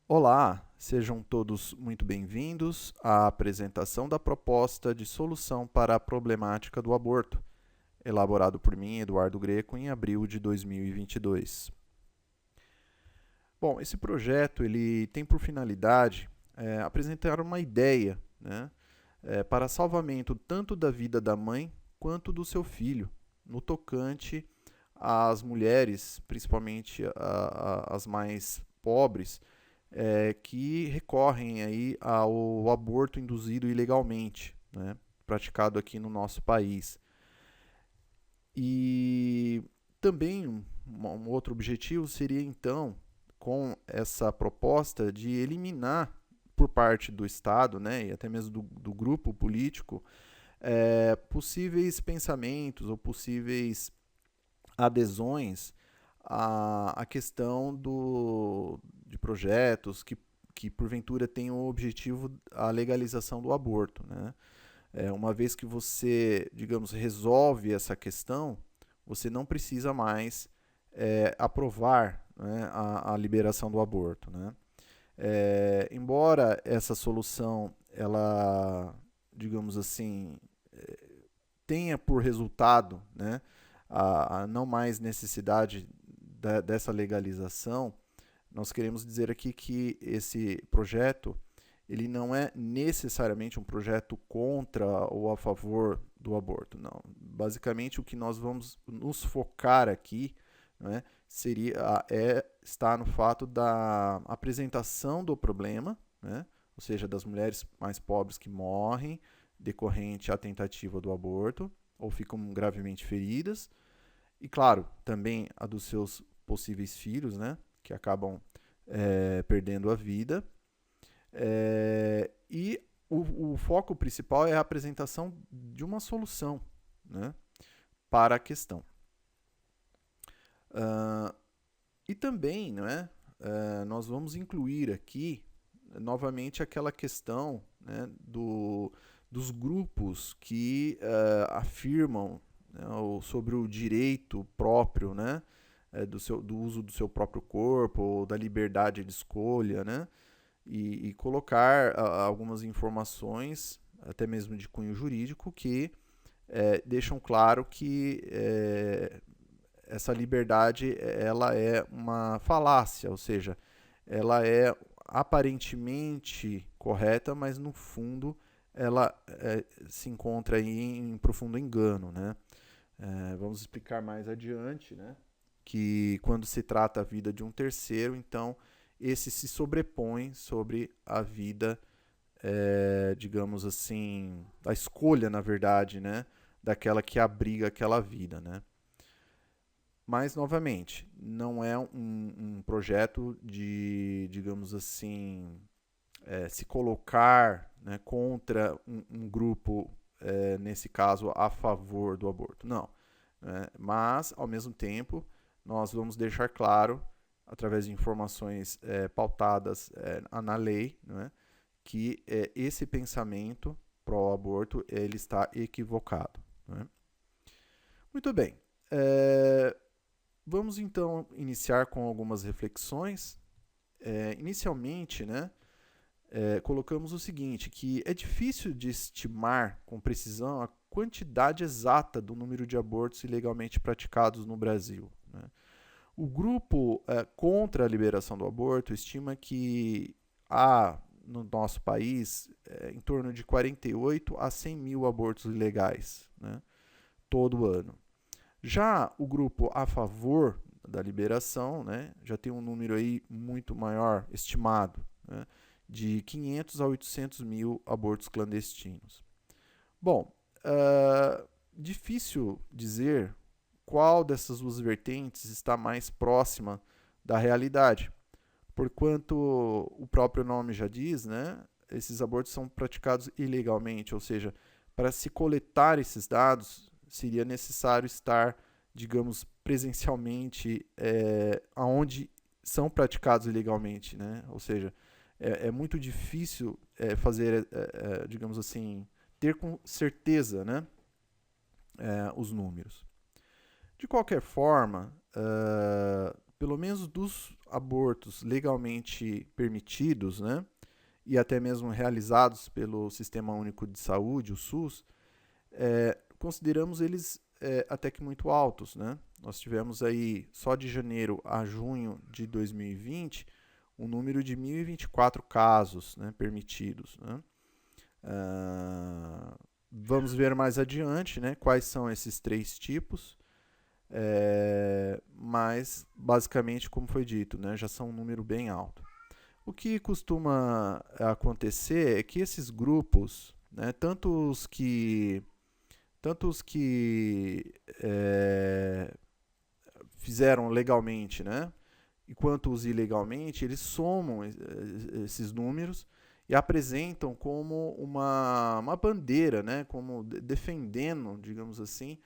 Olá, sejam todos muito bem-vindos à apresentação da proposta de solução para a problemática do aborto, elaborado por mim, Eduardo Greco, em abril de 2022. Bom, esse projeto ele tem por finalidade apresentar uma ideia, né, para salvamento tanto da vida da mãe quanto do seu filho, no tocante às mulheres, principalmente as mais pobres, que recorrem aí ao aborto induzido ilegalmente, né, praticado aqui no nosso país. E também um outro objetivo seria então, com essa proposta de eliminar por parte do Estado, né, e até mesmo do grupo político, possíveis pensamentos ou possíveis adesões à questão de projetos que porventura tenham o objetivo a legalização do aborto, né? Uma vez que você, digamos, resolve essa questão, você não precisa mais aprovar, né, a liberação do aborto, né? Embora essa solução, ela, digamos assim, tenha por resultado, né, a não mais necessidade dessa legalização, nós queremos dizer aqui que esse projeto ele não é necessariamente um projeto contra ou a favor do aborto, não. Basicamente, o que nós vamos nos focar aqui, né, está no fato da apresentação do problema, né, ou seja, das mulheres mais pobres que morrem decorrente à tentativa do aborto ou ficam gravemente feridas, e claro, também a dos seus possíveis filhos, né, que acabam perdendo a vida. E o foco principal é a apresentação de uma solução, né, para a questão. E também, né, nós vamos incluir aqui novamente aquela questão, né, dos grupos que afirmam, né, sobre o direito próprio, né, do uso do seu próprio corpo, ou da liberdade de escolha, né, e colocar algumas informações, até mesmo de cunho jurídico, que deixam claro que essa liberdade ela é uma falácia, ou seja, ela é aparentemente correta, mas no fundo ela se encontra aí em profundo engano, né? Vamos explicar mais adiante, né? Que quando se trata a vida de um terceiro, então esse se sobrepõe sobre a vida, digamos assim, a escolha, na verdade, né? Daquela que abriga aquela vida, né? Mas, novamente, não é um projeto de, digamos assim, se colocar, né, contra um grupo, nesse caso, a favor do aborto. Não. Né? Mas, ao mesmo tempo, nós vamos deixar claro, através de informações pautadas na lei, né, que esse pensamento pró-aborto ele está equivocado. Né? Muito bem. Vamos então iniciar com algumas reflexões. Inicialmente, né, colocamos o seguinte, que é difícil de estimar com precisão a quantidade exata do número de abortos ilegalmente praticados no Brasil. Né? O grupo contra a liberação do aborto estima que há no nosso país em torno de 48 a 100 mil abortos ilegais, né, todo ano. Já o grupo a favor da liberação, né, já tem um número aí muito maior estimado, né, de 500 a 800 mil abortos clandestinos. Bom, difícil dizer qual dessas duas vertentes está mais próxima da realidade, porquanto o próprio nome já diz, né, esses abortos são praticados ilegalmente, ou seja, para se coletar esses dados seria necessário estar, digamos, presencialmente aonde são praticados ilegalmente, né? Ou seja, é muito difícil fazer, digamos assim, ter com certeza, né, os números. De qualquer forma, pelo menos dos abortos legalmente permitidos, né, e até mesmo realizados pelo Sistema Único de Saúde, o SUS, consideramos eles até que muito altos, né? Nós tivemos aí, só de janeiro a junho de 2020, um número de 1.024 casos, né, permitidos, né? Vamos ver mais adiante, né, quais são esses 3 tipos, mas basicamente, como foi dito, né, já são um número bem alto. O que costuma acontecer é que esses grupos, né, tanto os que fizeram legalmente, né, e quanto os ilegalmente, eles somam esses números e apresentam como uma bandeira, né, como defendendo, digamos assim,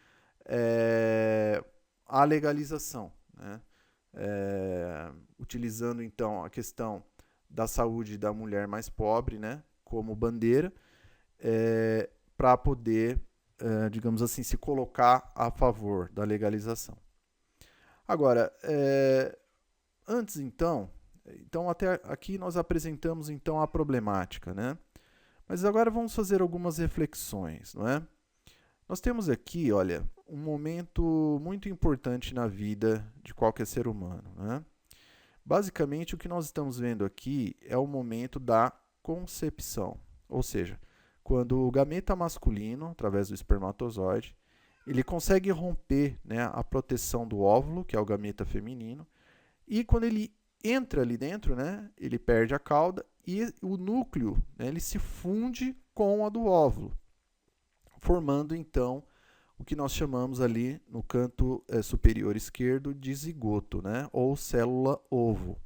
a legalização, né, utilizando então a questão da saúde da mulher mais pobre, né, como bandeira, para poder, digamos assim, se colocar a favor da legalização. Agora, antes então até aqui nós apresentamos então a problemática, né? Mas agora vamos fazer algumas reflexões, não é? Nós temos aqui, olha, um momento muito importante na vida de qualquer ser humano, né? Basicamente, o que nós estamos vendo aqui é o momento da concepção, ou seja, quando o gameta masculino, através do espermatozoide, ele consegue romper, né, a proteção do óvulo, que é o gameta feminino, e quando ele entra ali dentro, né, ele perde a cauda e o núcleo, né, ele se funde com a do óvulo, formando então o que nós chamamos ali no canto superior esquerdo de zigoto, né, ou célula ovo.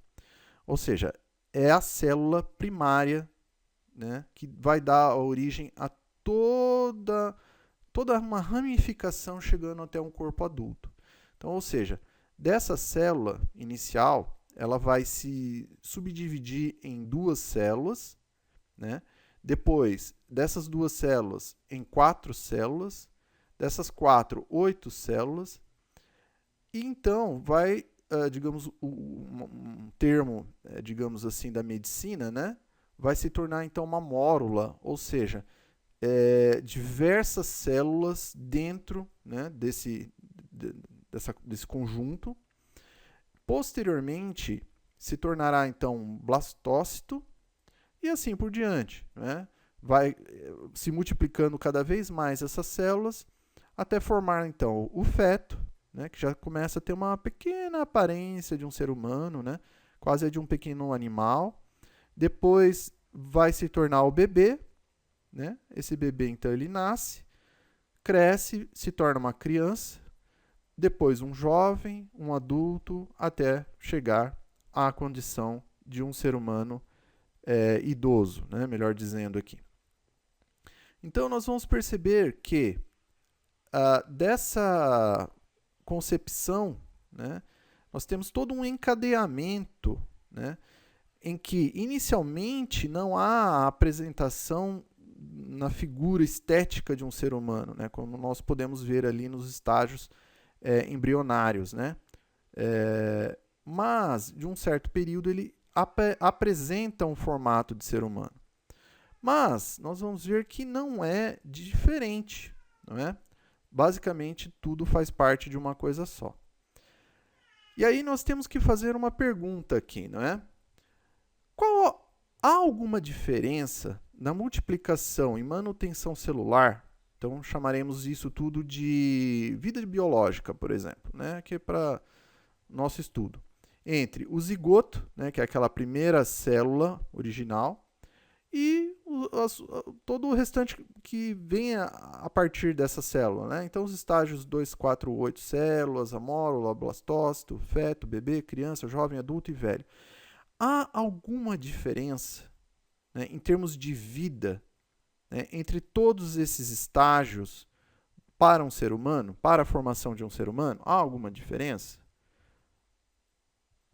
Ou seja, é a célula primária, né, que vai dar a origem a toda uma ramificação chegando até um corpo adulto. Então, ou seja, dessa célula inicial, ela vai se subdividir em 2 células, né? Depois, dessas 2 células, em 4 células, dessas 4, 8 células, e então vai, digamos, um termo, digamos assim, da medicina, né? Vai se tornar então uma mórula, ou seja, diversas células dentro, né, desse conjunto. Posteriormente, se tornará então um blastócito e assim por diante, né? Vai se multiplicando cada vez mais essas células até formar então o feto, né, que já começa a ter uma pequena aparência de um ser humano, né, quase de um pequeno animal. Depois vai se tornar o bebê, né? Esse bebê então ele nasce, cresce, se torna uma criança, depois um jovem, um adulto, até chegar à condição de um ser humano idoso, né? Melhor dizendo aqui. Então nós vamos perceber que dessa concepção, né, nós temos todo um encadeamento, né, em que inicialmente não há a apresentação na figura estética de um ser humano, né, como nós podemos ver ali nos estágios embrionários, né? Mas, de um certo período, ele apresenta um formato de ser humano. Mas, nós vamos ver que não é diferente, não é? Basicamente, tudo faz parte de uma coisa só. E aí nós temos que fazer uma pergunta aqui, não é? Há alguma diferença na multiplicação e manutenção celular? Então, chamaremos isso tudo de vida biológica, por exemplo, né? Que é para nosso estudo. Entre o zigoto, né, que é aquela primeira célula original, e todo o restante que vem a partir dessa célula, né? Então, os estágios 2, 4, 8 células, a mórula, blastócito, feto, bebê, criança, jovem, adulto e velho. Há alguma diferença, né, em termos de vida, né, entre todos esses estágios para um ser humano, para a formação de um ser humano? Há alguma diferença?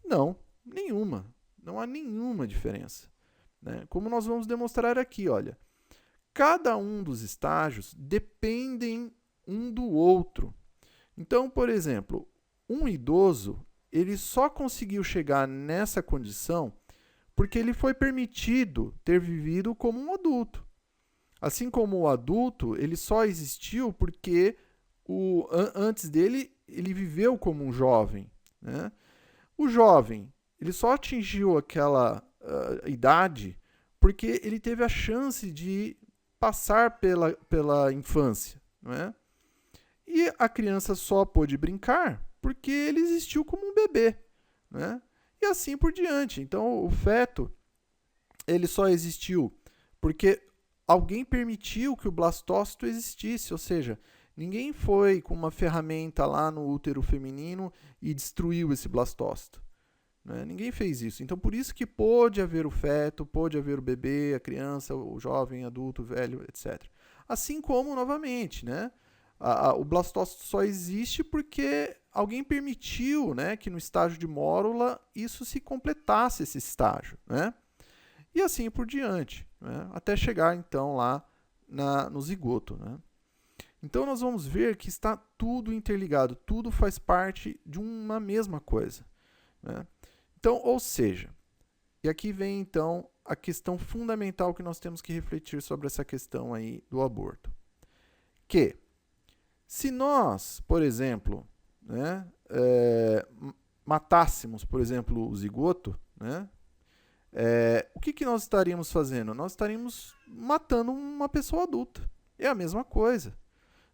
Não, nenhuma. Não há nenhuma diferença, né? Como nós vamos demonstrar aqui, olha. Cada um dos estágios dependem um do outro. Então, por exemplo, um idoso, ele só conseguiu chegar nessa condição porque ele foi permitido ter vivido como um adulto. Assim como o adulto, ele só existiu porque antes dele, ele viveu como um jovem. Né? O jovem, ele só atingiu aquela idade porque ele teve a chance de passar pela infância. Não é? E a criança só pôde brincar porque ele existiu como um bebê. Né? E assim por diante. Então, o feto, ele só existiu porque alguém permitiu que o blastócito existisse, ou seja, ninguém foi com uma ferramenta lá no útero feminino e destruiu esse blastócito. Né? Ninguém fez isso. Então, por isso que pôde haver o feto, pôde haver o bebê, a criança, o jovem, adulto, velho, etc. Assim como, novamente, né? O blastócito só existe porque alguém permitiu, né, que no estágio de mórula isso se completasse, esse estágio. Né? E assim por diante, né? Até chegar então lá no zigoto. Né? Então nós vamos ver que está tudo interligado, tudo faz parte de uma mesma coisa. Né? Então, ou seja, e aqui vem então a questão fundamental que nós temos que refletir sobre essa questão aí do aborto. Que se nós, por exemplo, né, matássemos, por exemplo, o zigoto, né, o que nós estaríamos fazendo? Nós estaríamos matando uma pessoa adulta. É a mesma coisa.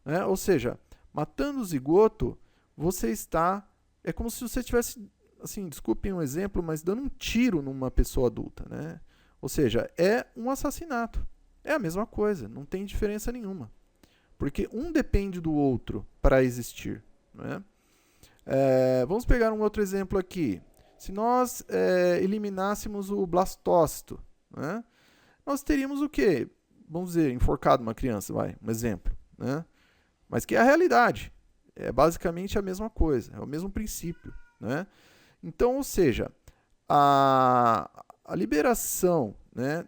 Né? Ou seja, matando o zigoto, você está... É como se você estivesse, assim, desculpem um exemplo, mas dando um tiro numa pessoa adulta. Né? Ou seja, é um assassinato. É a mesma coisa, não tem diferença nenhuma. Porque um depende do outro para existir. Né? Vamos pegar um outro exemplo aqui. Se nós eliminássemos o blastócito, né, nós teríamos o quê? Vamos dizer, enforcado uma criança, um exemplo. Né? Mas que é a realidade. É basicamente a mesma coisa, é o mesmo princípio. Né? Então, ou seja, a liberação, né,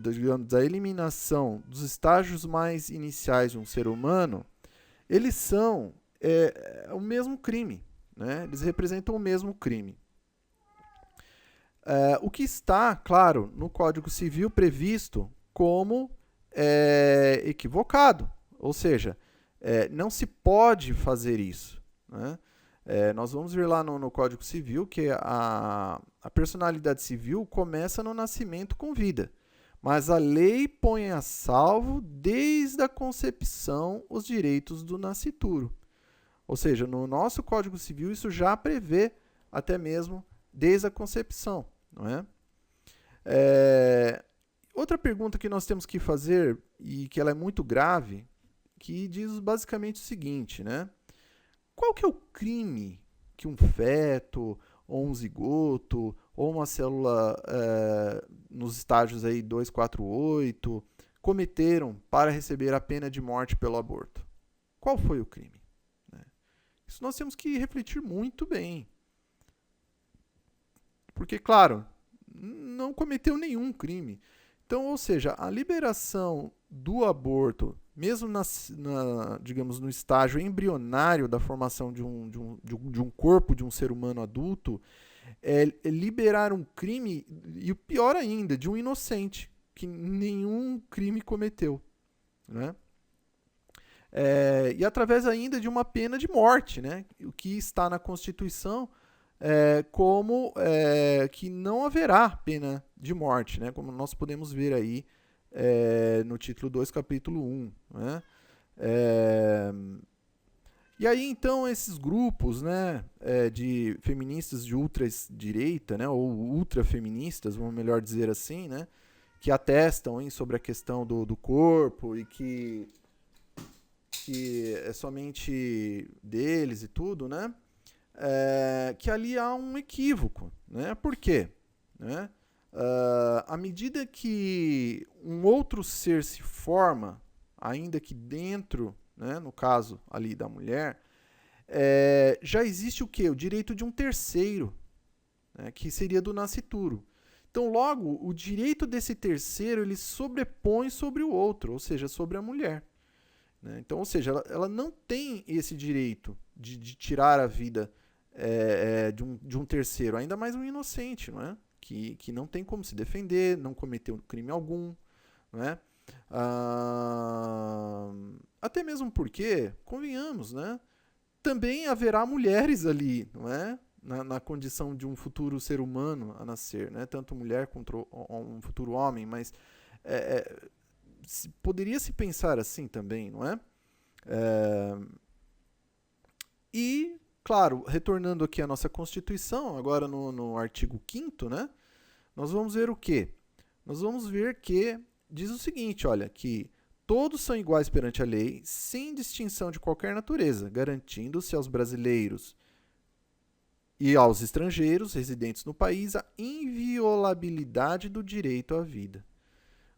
digamos, da eliminação dos estágios mais iniciais de um ser humano, eles são o mesmo crime. Né? Eles representam o mesmo crime. O que está, claro, no Código Civil previsto como equivocado. Ou seja, não se pode fazer isso. Né? Nós vamos ver lá no Código Civil que a personalidade civil começa no nascimento com vida. Mas a lei põe a salvo, desde a concepção, os direitos do nascituro. Ou seja, no nosso Código Civil isso já prevê até mesmo desde a concepção. Não é? Outra pergunta que nós temos que fazer, e que ela é muito grave, que diz basicamente o seguinte, né? Qual que é o crime que um feto, ou um zigoto, ou uma célula nos estágios aí 2, 4, 8, cometeram para receber a pena de morte pelo aborto? Qual foi o crime? Isso nós temos que refletir muito bem. Porque, claro, não cometeu nenhum crime. Então, ou seja, a liberação do aborto, mesmo digamos, no estágio embrionário da formação de um corpo de um ser humano adulto, é liberar um crime, e o pior ainda, de um inocente, que nenhum crime cometeu. Né? E através ainda de uma pena de morte, né? O que está na Constituição como que não haverá pena de morte, né? Como nós podemos ver aí no título 2, capítulo 1. Né? E aí, então, esses grupos, né, de feministas de ultradireita, né, ou ultrafeministas, vamos melhor dizer assim, né, que atestam hein, sobre a questão do corpo e que é somente deles e tudo, né? Que ali há um equívoco. Né? Por quê? Né? À medida que um outro ser se forma, ainda que dentro, né, no caso ali da mulher, já existe o quê? O direito de um terceiro, né, que seria do nascituro. Então, logo, o direito desse terceiro ele sobrepõe sobre o outro, ou seja, sobre a mulher. Então, ou seja, ela não tem esse direito de tirar a vida de um terceiro, ainda mais um inocente, não é? Que não tem como se defender, não cometeu crime algum, não é? Até mesmo porque, convenhamos, né? Também haverá mulheres ali, não é? Na condição de um futuro ser humano a nascer, né? Tanto mulher quanto um futuro homem, mas poderia se pensar assim também, não é? E, claro, retornando aqui à nossa Constituição, agora no artigo 5º, né? Nós vamos ver o quê? Nós vamos ver que diz o seguinte, olha, que todos são iguais perante a lei, sem distinção de qualquer natureza, garantindo-se aos brasileiros e aos estrangeiros residentes no país a inviolabilidade do direito à vida.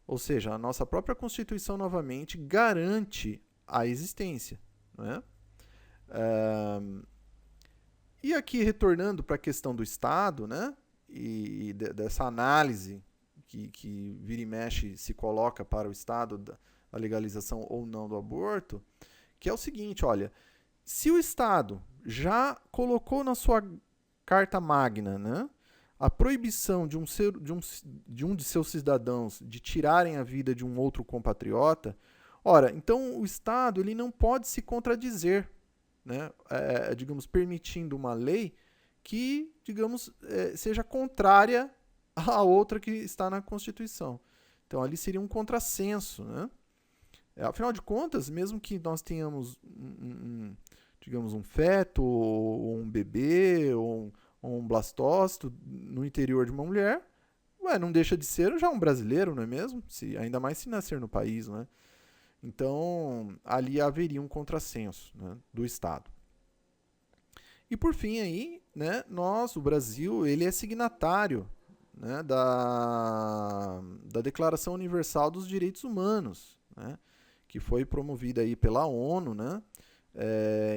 Ou seja, a nossa própria Constituição, novamente, garante a existência. Não é? E aqui, retornando para a questão do Estado, né? E dessa análise que vira e mexe se coloca para o Estado da legalização ou não do aborto, que é o seguinte, olha, se o Estado já colocou na sua Carta Magna, né, a proibição de um de seus cidadãos de tirarem a vida de um outro compatriota, ora, então o Estado ele não pode se contradizer, né, digamos, permitindo uma lei que, digamos, seja contrária à outra que está na Constituição. Então, ali seria um contrassenso, né? Afinal de contas, mesmo que nós tenhamos, digamos, um feto, ou um bebê, ou um blastócito no interior de uma mulher, não deixa de ser já um brasileiro, não é mesmo? Ainda mais se nascer no país, né? Então, ali haveria um contrassenso, né, do Estado. E por fim aí, né, o Brasil, ele é signatário, né, da Declaração Universal dos Direitos Humanos, né, que foi promovida aí pela ONU, né,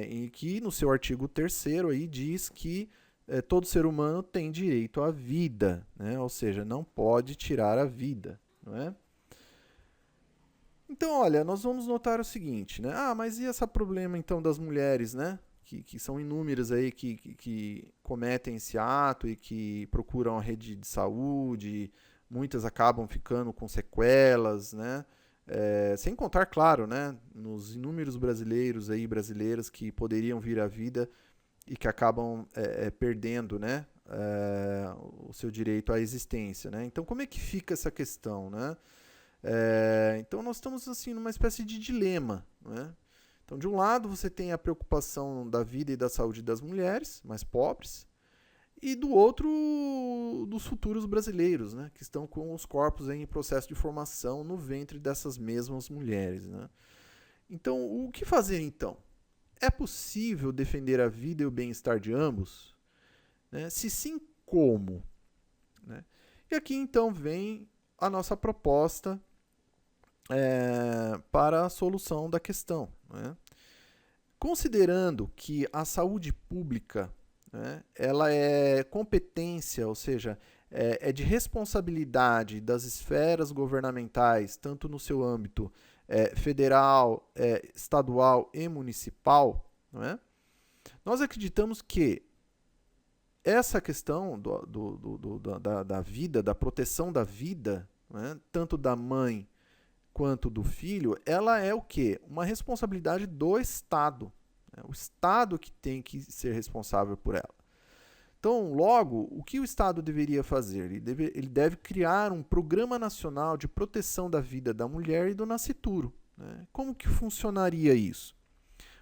em que no seu artigo 3º aí diz que todo ser humano tem direito à vida, né, ou seja, não pode tirar a vida, não é? Então, olha, nós vamos notar o seguinte, né? Mas e esse problema então das mulheres, né? Que são inúmeras aí que cometem esse ato e que procuram a rede de saúde, muitas acabam ficando com sequelas, né? Sem contar, claro, né, nos inúmeros brasileiros aí, brasileiras que poderiam vir à vida e que acabam perdendo, né, o seu direito à existência, né? Então, como é que fica essa questão, né? Então nós estamos assim numa espécie de dilema, né? Então, de um lado, você tem a preocupação da vida e da saúde das mulheres mais pobres, e do outro, dos futuros brasileiros, né, que estão com os corpos em processo de formação no ventre dessas mesmas mulheres, né? Então, o que fazer então? É possível defender a vida e o bem-estar de ambos? Né? Se sim, como? Né? E aqui então vem a nossa proposta para a solução da questão. Né? Considerando que a saúde pública, né, ela é competência, ou seja, é de responsabilidade das esferas governamentais, tanto no seu âmbito federal, estadual e municipal, não é? Nós acreditamos que essa questão da vida, da proteção da vida, né, tanto da mãe quanto do filho, ela é o quê? Uma responsabilidade do Estado. Né? O Estado que tem que ser responsável por ela. Então, logo, o que o Estado deveria fazer? Ele deve criar um programa nacional de proteção da vida da mulher e do nascituro. Né? Como que funcionaria isso?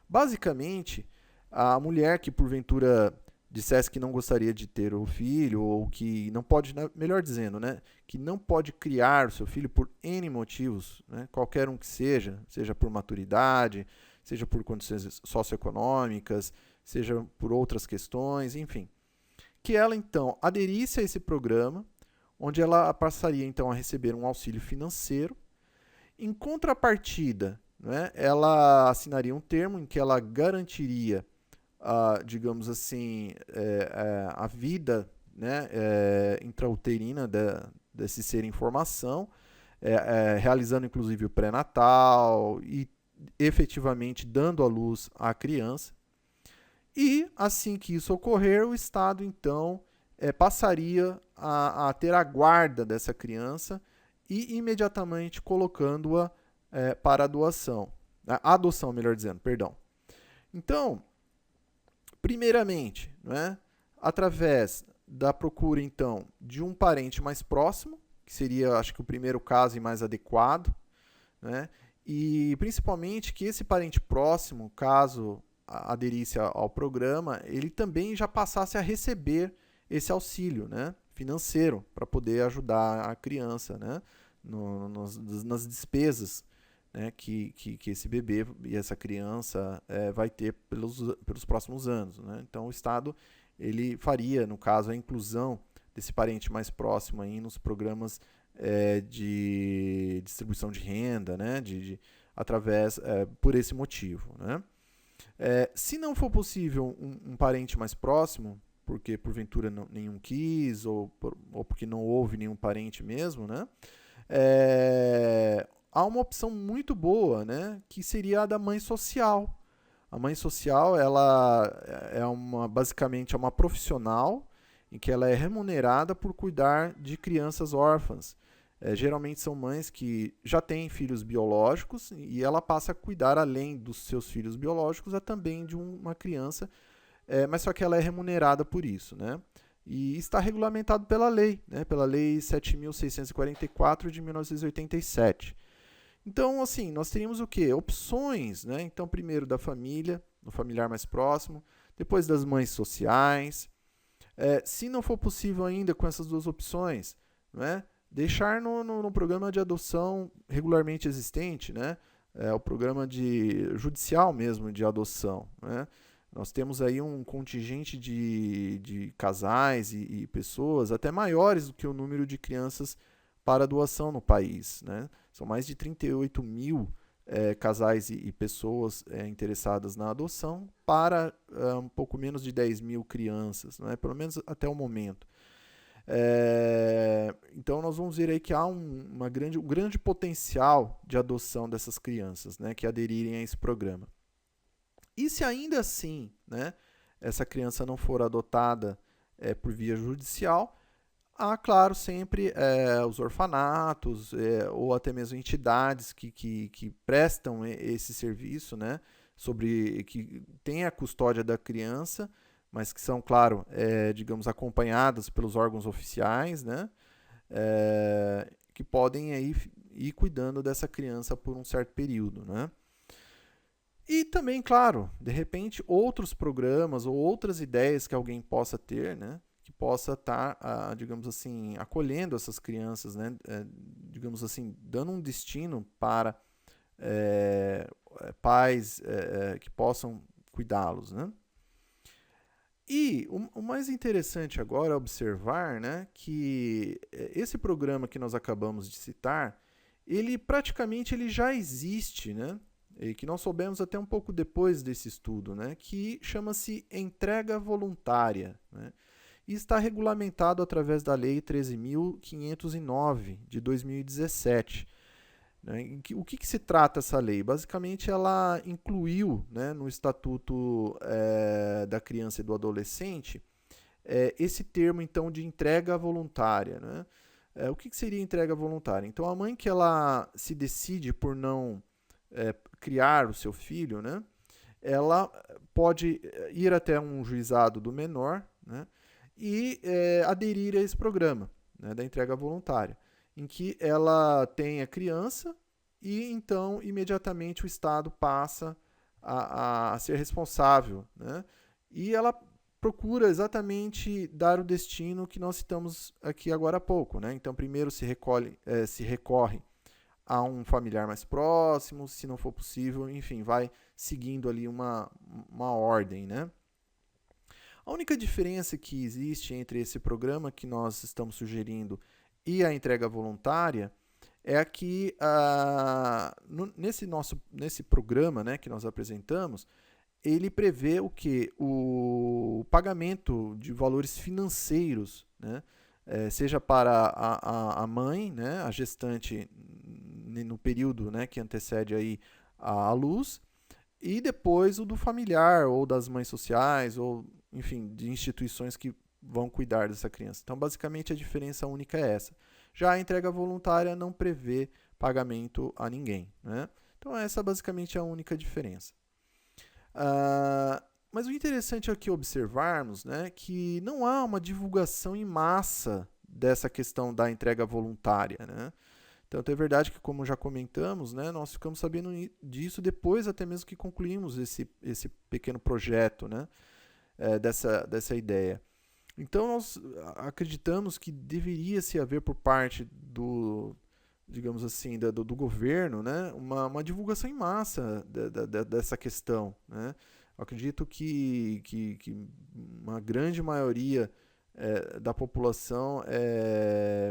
Basicamente, a mulher que porventura dissesse que não gostaria de ter o filho, ou que não pode, melhor dizendo, né, que não pode criar o seu filho por N motivos, né, qualquer um que seja por maturidade, seja por condições socioeconômicas, seja por outras questões, enfim, que ela então aderisse a esse programa, onde ela passaria então a receber um auxílio financeiro. Em contrapartida, né, ela assinaria um termo em que ela garantiria digamos assim, a vida, né, intrauterina desse ser em formação, realizando inclusive o pré-natal e efetivamente dando à luz à criança. E, assim que isso ocorrer, o Estado, então, passaria a ter a guarda dessa criança e imediatamente colocando-a para a doação. A adoção, melhor dizendo, perdão. Então, primeiramente, né, através da procura, então, de um parente mais próximo, que seria, acho que, o primeiro caso e mais adequado, né, e principalmente que esse parente próximo, caso aderisse ao programa, ele também já passasse a receber esse auxílio, né, financeiro para poder ajudar a criança, né, nas despesas, né, que esse bebê e essa criança vai ter pelos próximos anos, né? Então o Estado ele faria, no caso, a inclusão desse parente mais próximo aí nos programas de distribuição de renda, né, através por esse motivo, né? Se não for possível um parente mais próximo, porque porventura nenhum quis ou porque não houve nenhum parente mesmo, né? Há uma opção muito boa, né? Que seria a da mãe social. A mãe social, ela basicamente é uma profissional em que ela é remunerada por cuidar de crianças órfãs. Geralmente são mães que já têm filhos biológicos e ela passa a cuidar, além dos seus filhos biológicos, também de uma criança, mas só que ela é remunerada por isso, né? E está regulamentado pela lei, né? Pela Lei 7.644 de 1987. Então, assim, nós teríamos o quê? Opções, né? Então, primeiro da família, do familiar mais próximo, depois das mães sociais. Se não for possível ainda com essas duas opções, né? Deixar no programa de adoção regularmente existente, né? O programa judicial mesmo de adoção, né? Nós temos aí um contingente de casais e pessoas até maiores do que o número de crianças para doação no país, né? São mais de 38 mil casais e pessoas interessadas na adoção para um pouco menos de 10 mil crianças, né? Pelo menos até o momento. Então nós vamos ver aí que há um grande potencial de adoção dessas crianças, né, que aderirem a esse programa. E se ainda assim, né, essa criança não for adotada por via judicial, há, claro, sempre os orfanatos ou até mesmo entidades que prestam esse serviço, né, que têm a custódia da criança, mas que são, claro, digamos, acompanhadas pelos órgãos oficiais, né, que podem aí ir cuidando dessa criança por um certo período, né. E também, claro, de repente, outros programas ou outras ideias que alguém possa ter, né, que possa estar, digamos assim, acolhendo essas crianças, né, digamos assim, dando um destino para pais que possam cuidá-los, né. E o mais interessante agora é observar, né, que esse programa que nós acabamos de citar, ele praticamente ele já existe, né, e que nós soubemos até um pouco depois desse estudo, né, que chama-se entrega voluntária, né, e está regulamentado através da Lei 13.509 de 2017. Né? O que se trata essa lei? Basicamente, ela incluiu, né, no Estatuto da Criança e do Adolescente esse termo, então, de entrega voluntária. Né? O que seria entrega voluntária? Então, a mãe que ela se decide por não criar o seu filho, né, ela pode ir até um juizado do menor, né, e aderir a esse programa, né, da entrega voluntária, em que ela tem a criança e então imediatamente o Estado passa a ser responsável, né, e ela procura exatamente dar o destino que nós citamos aqui agora há pouco, né? Então primeiro se recorre a um familiar mais próximo, se não for possível, enfim, vai seguindo ali uma ordem, né? A única diferença que existe entre esse programa que nós estamos sugerindo e a entrega voluntária é que nesse programa, né, que nós apresentamos, ele prevê o que? O pagamento de valores financeiros, né? Seja para a mãe, né, a gestante no período, né, que antecede aí a luz, e depois o do familiar, ou das mães sociais, ou, enfim, de instituições que vão cuidar dessa criança. Então, basicamente, a diferença única é essa. Já a entrega voluntária não prevê pagamento a ninguém, né? Então, essa basicamente é a única diferença. Mas o interessante aqui observarmos, né, que não há uma divulgação em massa dessa questão da entrega voluntária, né? Tanto é verdade que, como já comentamos, né, nós ficamos sabendo disso depois até mesmo que concluímos esse pequeno projeto, né, dessa ideia. Então, nós acreditamos que deveria se haver por parte do, digamos assim, do governo, né, uma divulgação em massa dessa questão, né? Eu acredito que uma grande maioria da população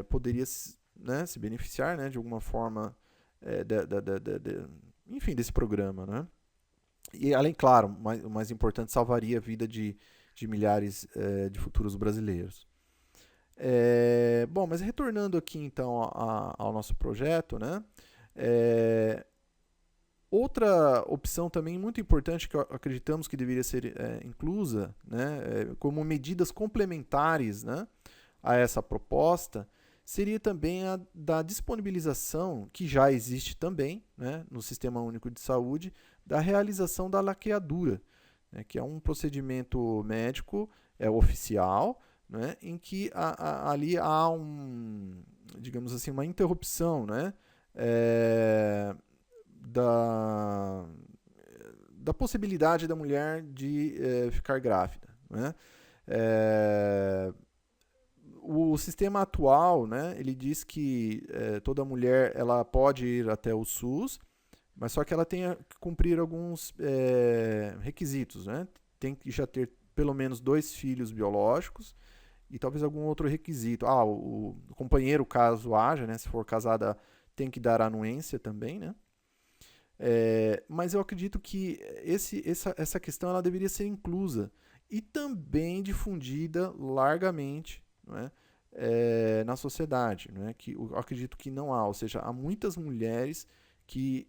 poderia, né, se beneficiar, né, de alguma forma, enfim, desse programa, né? E, além, claro, o mais importante, salvaria a vida de milhares de futuros brasileiros. Bom, mas retornando aqui então ao nosso projeto, né? Outra opção também muito importante que acreditamos que deveria ser inclusa, né, como medidas complementares, né, a essa proposta, seria também a da disponibilização, que já existe também, né, no Sistema Único de Saúde, da realização da laqueadura, né, que é um procedimento médico oficial, né, em que ali há digamos assim, uma interrupção, né, da, da possibilidade da mulher de ficar grávida, né? O sistema atual, né, ele diz que toda mulher ela pode ir até o SUS, mas só que ela tem que cumprir alguns requisitos, né? Tem que já ter pelo menos 2 filhos biológicos e talvez algum outro requisito. O companheiro, caso haja, né, se for casada, tem que dar anuência também, né? Mas eu acredito que essa questão ela deveria ser inclusa e também difundida largamente, não é? Na sociedade, não é? Que eu acredito que não há, ou seja, há muitas mulheres que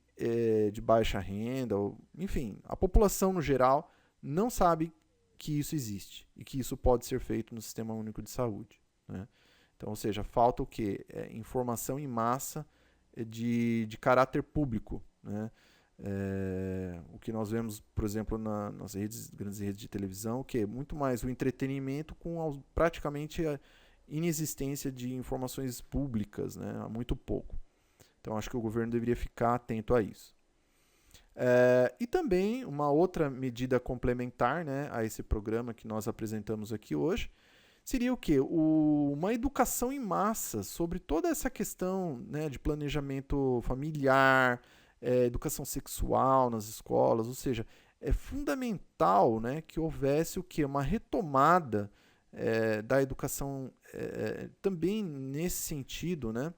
de baixa renda, ou, enfim, a população no geral não sabe que isso existe e que isso pode ser feito no Sistema Único de Saúde, né? Então, ou seja, falta o quê? Informação em massa de caráter público, né? O que nós vemos, por exemplo, nas grandes redes de televisão, que é muito mais o entretenimento com praticamente a inexistência de informações públicas, né? Há muito pouco. Então, acho que o governo deveria ficar atento a isso. E também uma outra medida complementar, né, a esse programa que nós apresentamos aqui hoje, seria o quê? Uma educação em massa sobre toda essa questão, né, de planejamento familiar, educação sexual nas escolas, ou seja, é fundamental, né, que houvesse o quê? Uma retomada da educação também nesse sentido, né,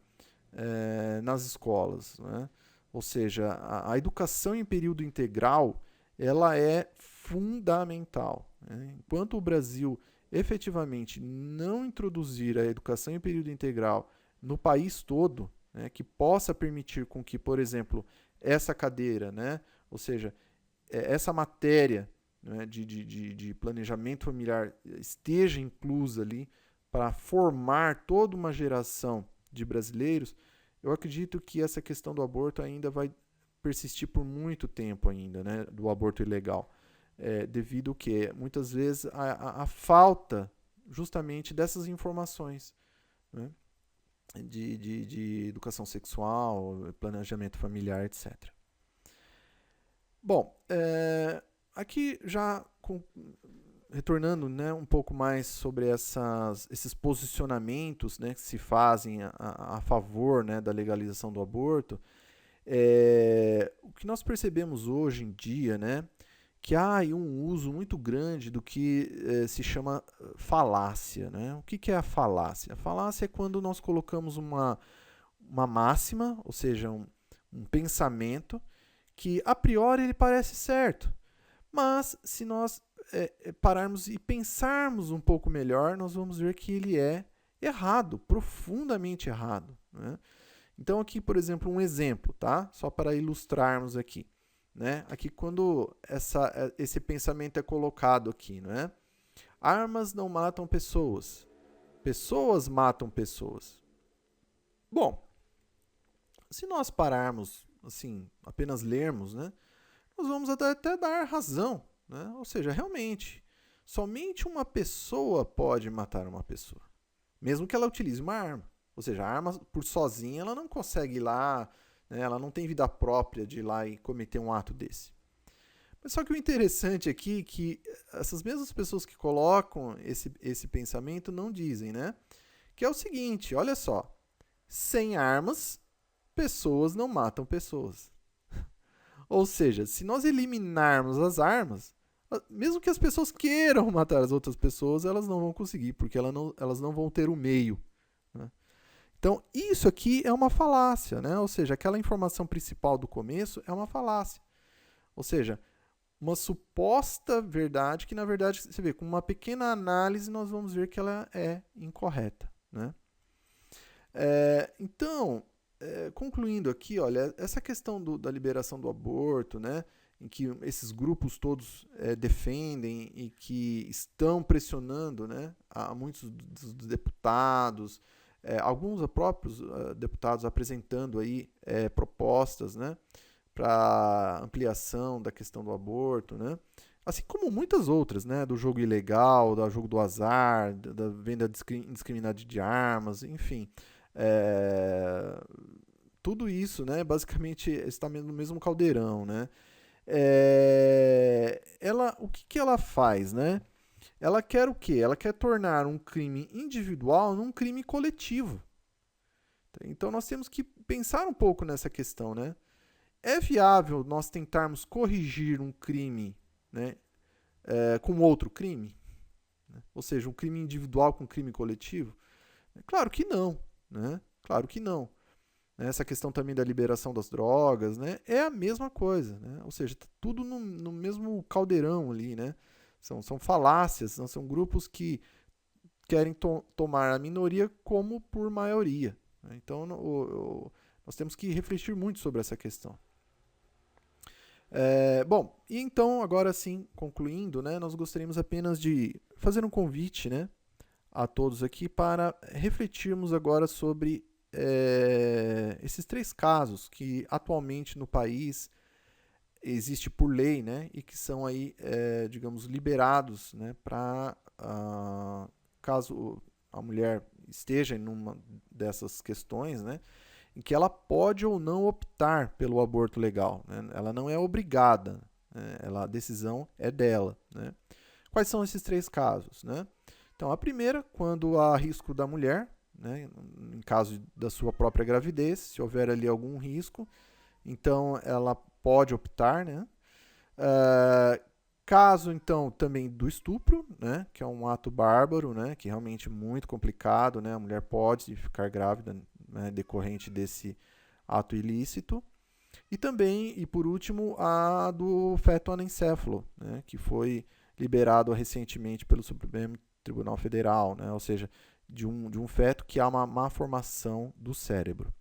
nas escolas, né? Ou seja, a educação em período integral ela é fundamental, né? Enquanto o Brasil efetivamente não introduzir a educação em período integral no país todo, né, que possa permitir com que, por exemplo, essa cadeira, né, ou seja, essa matéria, né, de planejamento familiar esteja inclusa ali para formar toda uma geração de brasileiros, eu acredito que essa questão do aborto ainda vai persistir por muito tempo ainda, né, do aborto ilegal, devido que muitas vezes a falta justamente dessas informações, né, de educação sexual, planejamento familiar, etc. Bom, aqui já retornando, né, um pouco mais sobre esses posicionamentos, né, que se fazem a favor, né, da legalização do aborto, o que nós percebemos hoje em dia, né, que há um uso muito grande do que se chama falácia, né? O que é a falácia? A falácia é quando nós colocamos uma máxima, ou seja, um pensamento que a priori ele parece certo, mas se nós pararmos e pensarmos um pouco melhor, nós vamos ver que ele é errado, profundamente errado, né? Então aqui, por exemplo, um exemplo, tá? Só para ilustrarmos aqui. né? Aqui quando esse pensamento é colocado aqui, não é? Armas não matam pessoas. Pessoas matam pessoas. Bom, se nós pararmos, assim, apenas lermos, né? Nós vamos até dar razão, né? Ou seja, realmente, somente uma pessoa pode matar uma pessoa, mesmo que ela utilize uma arma. Ou seja, a arma por sozinha ela não consegue ir lá, né? Ela não tem vida própria de ir lá e cometer um ato desse. Mas só que o interessante aqui é que essas mesmas pessoas que colocam esse pensamento não dizem, né? Que é o seguinte, olha só, sem armas, pessoas não matam pessoas. Ou seja, se nós eliminarmos as armas, mesmo que as pessoas queiram matar as outras pessoas, elas não vão conseguir, porque elas não vão ter o meio. Né? Então, isso aqui é uma falácia, né? Ou seja, aquela informação principal do começo é uma falácia. Ou seja, uma suposta verdade que, na verdade, você vê, com uma pequena análise, nós vamos ver que ela é incorreta. Né? Então, concluindo aqui, olha, essa questão da liberação do aborto, né, em que esses grupos todos defendem e que estão pressionando, né, a muitos dos deputados, alguns próprios deputados apresentando aí propostas, né, para ampliação da questão do aborto, né, assim como muitas outras, né, do jogo ilegal, do jogo do azar, da venda indiscriminada de armas, enfim. Tudo isso, né, basicamente está no mesmo caldeirão, né? O que ela faz, né? Ela quer o quê? Ela quer tornar um crime individual num crime coletivo. Então nós temos que pensar um pouco nessa questão, né? É viável nós tentarmos corrigir um crime, né, com outro crime? Ou seja, um crime individual com um crime coletivo? Claro que não, né? Claro que não. Essa questão também da liberação das drogas, né? É a mesma coisa, né? Ou seja, tá tudo no mesmo caldeirão ali, né? São falácias, são grupos que querem tomar a minoria como por maioria. Né? Então, nós temos que refletir muito sobre essa questão. Bom, e então, agora sim, concluindo, né? Nós gostaríamos apenas de fazer um convite, né, a todos aqui para refletirmos agora sobre esses 3 casos que atualmente no país existe por lei, né, e que são aí, digamos, liberados, né, para caso a mulher esteja em uma dessas questões, né, em que ela pode ou não optar pelo aborto legal, né, ela não é obrigada, né, a decisão é dela, né. Quais são esses 3 casos, né? Então, a primeira, quando há risco da mulher, né, em caso da sua própria gravidez, se houver ali algum risco, então ela pode optar, né? Caso, então, também do estupro, né, que é um ato bárbaro, né, que é realmente muito complicado, né, a mulher pode ficar grávida, né, decorrente desse ato ilícito. E também, e por último, a do feto anencefalo, né, que foi liberado recentemente pelo Supremo Tribunal Federal, né, ou seja, de um feto que há uma má formação do cérebro.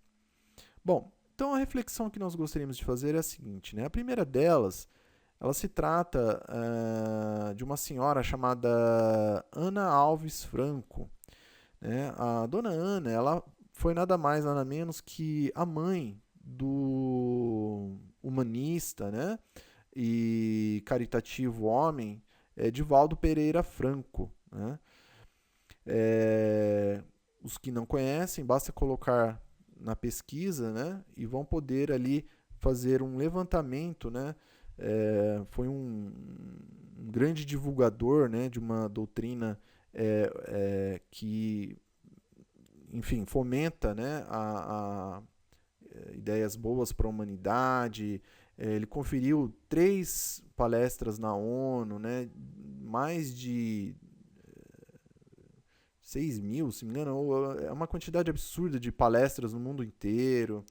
Bom, então a reflexão que nós gostaríamos de fazer é a seguinte, né, a primeira delas, ela se trata de uma senhora chamada Ana Alves Franco. Né? A dona Ana, ela foi nada mais, nada menos que a mãe do humanista, né, e caritativo homem Divaldo Pereira Franco. Né? Os que não conhecem, basta colocar na pesquisa, né, e vão poder ali fazer um levantamento, né, foi um grande divulgador, né, de uma doutrina que, enfim, fomenta, né, ideias boas para a humanidade. Ele conferiu 3 palestras na ONU, né, mais de 6 mil, se me engano, é uma quantidade absurda de palestras no mundo inteiro.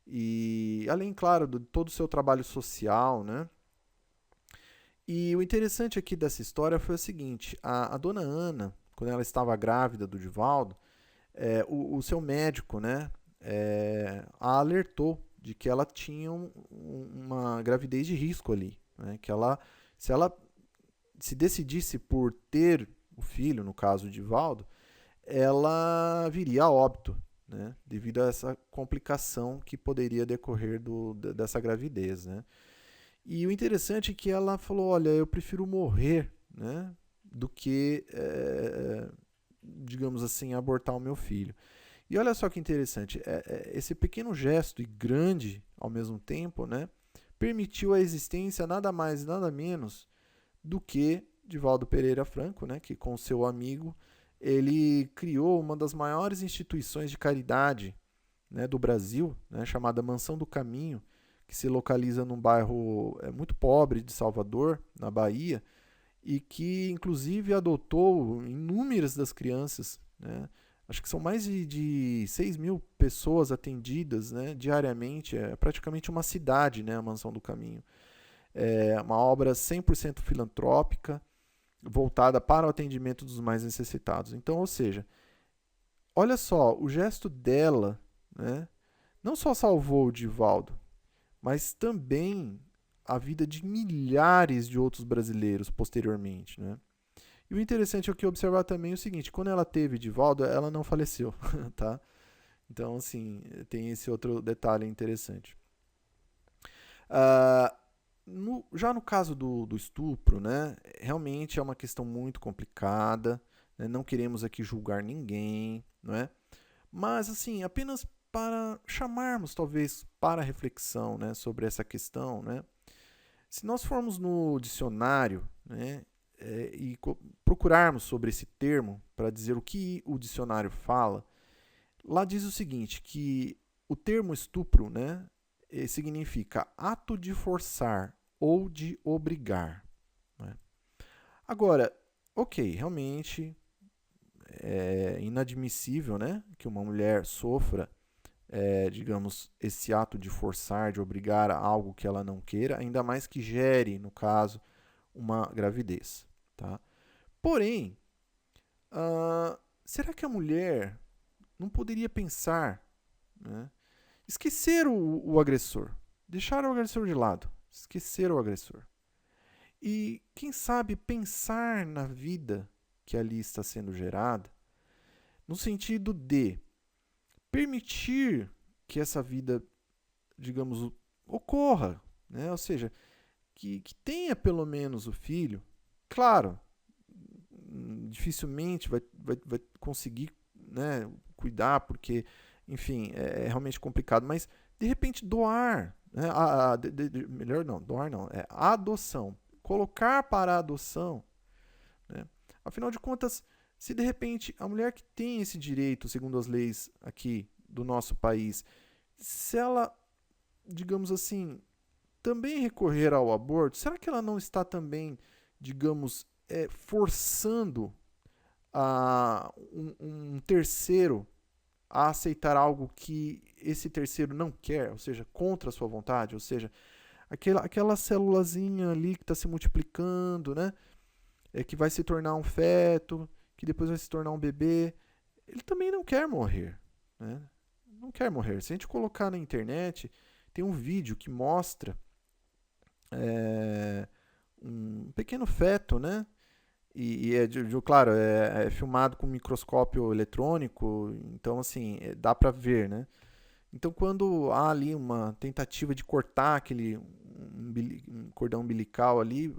E além, claro, de todo o seu trabalho social, né? E o interessante aqui dessa história foi o seguinte, a dona Ana, quando ela estava grávida do Divaldo, o seu médico, né, a alertou de que ela tinha uma gravidez de risco ali, né? Que ela, se ela se decidisse por ter o filho, no caso de Valdo, ela viria a óbito, né? Devido a essa complicação que poderia decorrer dessa gravidez, né? E o interessante é que ela falou, olha, eu prefiro morrer, né, do que, digamos assim, abortar o meu filho. E olha só que interessante, esse pequeno gesto e grande ao mesmo tempo, né, permitiu a existência nada mais nada menos do que Divaldo Pereira Franco, né, que com seu amigo ele criou uma das maiores instituições de caridade, né, do Brasil, né, chamada Mansão do Caminho, que se localiza num bairro muito pobre de Salvador, na Bahia, e que inclusive adotou inúmeras das crianças, né? Acho que são mais de 6 mil pessoas atendidas, né, diariamente. É praticamente uma cidade, né, a Mansão do Caminho. É uma obra 100% filantrópica, voltada para o atendimento dos mais necessitados. Então, ou seja, olha só, o gesto dela, né, não só salvou o Divaldo, mas também a vida de milhares de outros brasileiros posteriormente, né? E o interessante é que observar também o seguinte, quando ela teve Divaldo, ela não faleceu, tá? Então, assim, tem esse outro detalhe interessante. Ah, já no caso do estupro, né, realmente é uma questão muito complicada, né, não queremos aqui julgar ninguém, não é? Mas, assim, apenas para chamarmos, talvez, para reflexão, né, sobre essa questão, né? Se nós formos no dicionário, né, e procurarmos sobre esse termo para dizer o que o dicionário fala, lá diz o seguinte, que o termo estupro, né, significa ato de forçar ou de obrigar, né? Agora, ok, realmente é inadmissível, né, que uma mulher sofra, digamos, esse ato de forçar, de obrigar a algo que ela não queira, ainda mais que gere, no caso, uma gravidez. Tá? Porém, será que a mulher não poderia pensar, né, esquecer o agressor, deixar o agressor de lado, esquecer o agressor? E, quem sabe, pensar na vida que ali está sendo gerada, no sentido de permitir que essa vida, digamos, ocorra, né? Ou seja, que tenha pelo menos o filho. Claro, dificilmente vai conseguir, né, cuidar, porque, enfim, é realmente complicado, mas de repente doar, né? Melhor não, doar não, é adoção. Colocar para a adoção, né? Afinal de contas, se de repente a mulher que tem esse direito, segundo as leis aqui do nosso país, se ela, digamos assim, também recorrer ao aborto, será que ela não está também, digamos, forçando um terceiro a aceitar algo que esse terceiro não quer, ou seja, contra a sua vontade, ou seja, aquela célulazinha ali que está se multiplicando, né? Que vai se tornar um feto, que depois vai se tornar um bebê, ele também não quer morrer, né? Não quer morrer. Se a gente colocar na internet, tem um vídeo que mostra um pequeno feto, né? E claro, é filmado com microscópio eletrônico, então assim, dá para ver, né? Então quando há ali uma tentativa de cortar aquele cordão umbilical ali,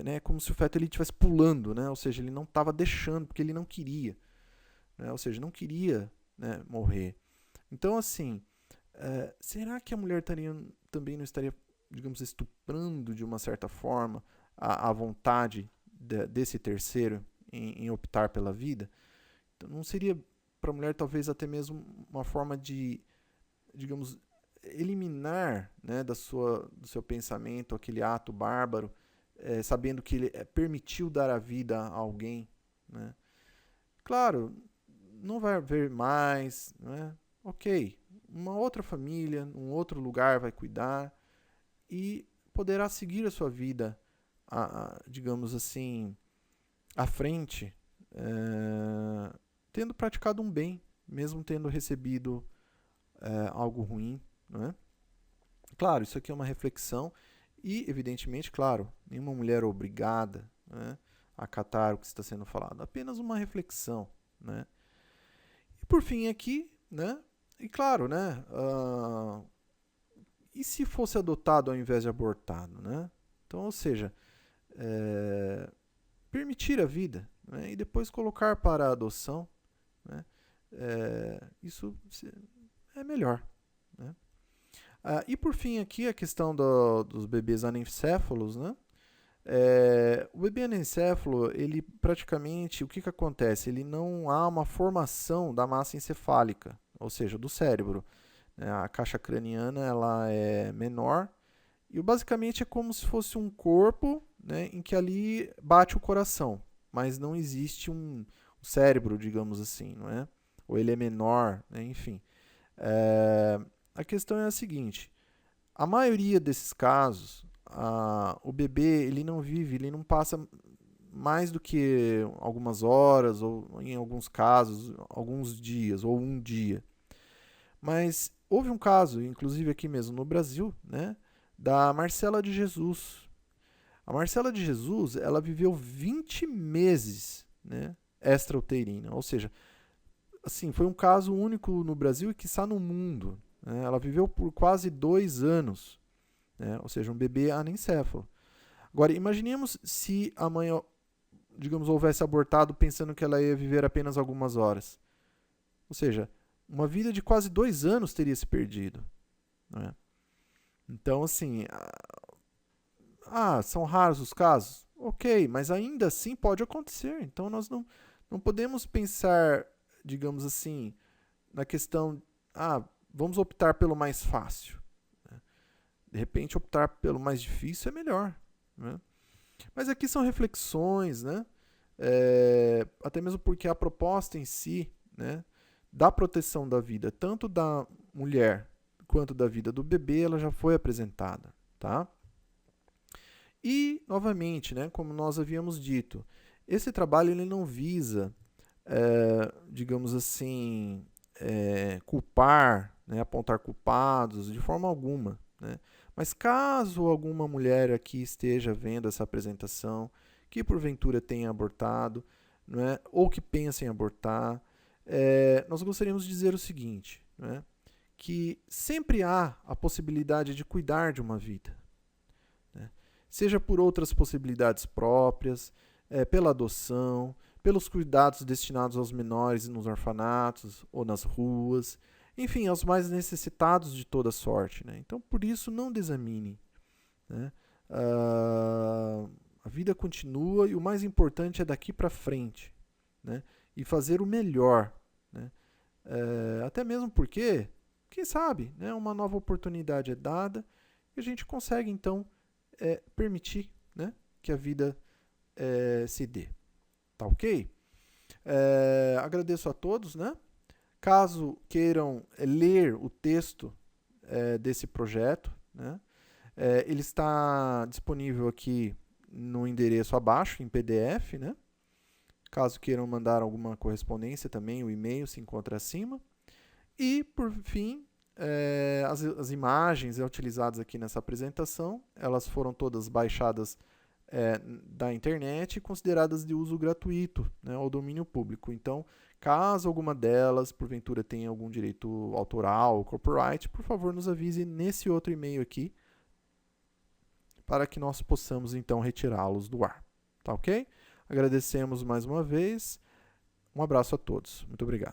né, como se o feto ele estivesse pulando, né? Ou seja, ele não estava deixando, porque ele não queria, né? Ou seja, não queria, né, morrer. Então assim, será que a mulher também não estaria, digamos, estuprando de uma certa forma a vontade desse terceiro em optar pela vida? Então, não seria para a mulher talvez até mesmo uma forma de, digamos, eliminar, né, do seu pensamento aquele ato bárbaro, sabendo que ele permitiu dar a vida a alguém, né? Claro, não vai haver mais, né? Ok, uma outra família, um outro lugar vai cuidar e poderá seguir a sua vida, digamos assim, à frente, tendo praticado um bem, mesmo tendo recebido algo ruim, não é? Claro, isso aqui é uma reflexão e, evidentemente, claro, nenhuma mulher é obrigada, né, a acatar o que está sendo falado. Apenas uma reflexão, né? E por fim aqui, né? E claro, né? E se fosse adotado ao invés de abortado, né? Então, ou seja, permitir a vida, né, e depois colocar para a adoção, né? Isso é melhor, né? E por fim aqui a questão dos bebês anencéfalos, né? O bebê anencéfalo, ele praticamente, o que acontece? Ele não há uma formação da massa encefálica, ou seja, do cérebro, né? A caixa craniana ela é menor e basicamente é como se fosse um corpo, né, em que ali bate o coração, mas não existe um cérebro, digamos assim, não é? Ou ele é menor, né? Enfim. A questão é a seguinte: a maioria desses casos, o bebê ele não vive, ele não passa mais do que algumas horas, ou em alguns casos, alguns dias, ou um dia. Mas houve um caso, inclusive aqui mesmo no Brasil, né, da Marcela de Jesus. A Marcela de Jesus, ela viveu 20 meses, né, extrauterina, ou seja, assim, foi um caso único no Brasil e quiçá no mundo, né? Ela viveu por quase 2 anos, né, ou seja, um bebê anencéfalo. Agora, imaginemos se a mãe, digamos, houvesse abortado pensando que ela ia viver apenas algumas horas. Ou seja, uma vida de quase 2 anos teria se perdido, né? Então, assim, são raros os casos? Ok, mas ainda assim pode acontecer. Então, nós não podemos pensar, digamos assim, na questão, vamos optar pelo mais fácil. De repente, optar pelo mais difícil é melhor, né? Mas aqui são reflexões, né? Até mesmo porque a proposta em si, né, da proteção da vida, tanto da mulher quanto da vida do bebê, ela já foi apresentada, tá? E, novamente, né, como nós havíamos dito, esse trabalho ele não visa, digamos assim, culpar, né, apontar culpados de forma alguma, né? Mas caso alguma mulher aqui esteja vendo essa apresentação, que porventura tenha abortado, né, ou que pense em abortar, nós gostaríamos de dizer o seguinte, né, que sempre há a possibilidade de cuidar de uma vida, né? Seja por outras possibilidades próprias, pela adoção, pelos cuidados destinados aos menores nos orfanatos ou nas ruas, enfim, aos mais necessitados de toda sorte, né? Então, por isso, não desamine, né? A vida continua e o mais importante é daqui para frente, né? E fazer o melhor, né? Até mesmo porque, quem sabe, né, uma nova oportunidade é dada e a gente consegue, então, permitir, né, que a vida se dê. Tá ok? Agradeço a todos, né? Caso queiram ler o texto desse projeto, né, ele está disponível aqui no endereço abaixo, em PDF, né? Caso queiram mandar alguma correspondência também, o e-mail se encontra acima. E, por fim, as imagens utilizadas aqui nessa apresentação, elas foram todas baixadas da internet e consideradas de uso gratuito, né, ao domínio público. Então, caso alguma delas, porventura, tenha algum direito autoral, copyright, por favor, nos avise nesse outro e-mail aqui, para que nós possamos, então, retirá-los do ar. Tá ok? Agradecemos mais uma vez. Um abraço a todos. Muito obrigado.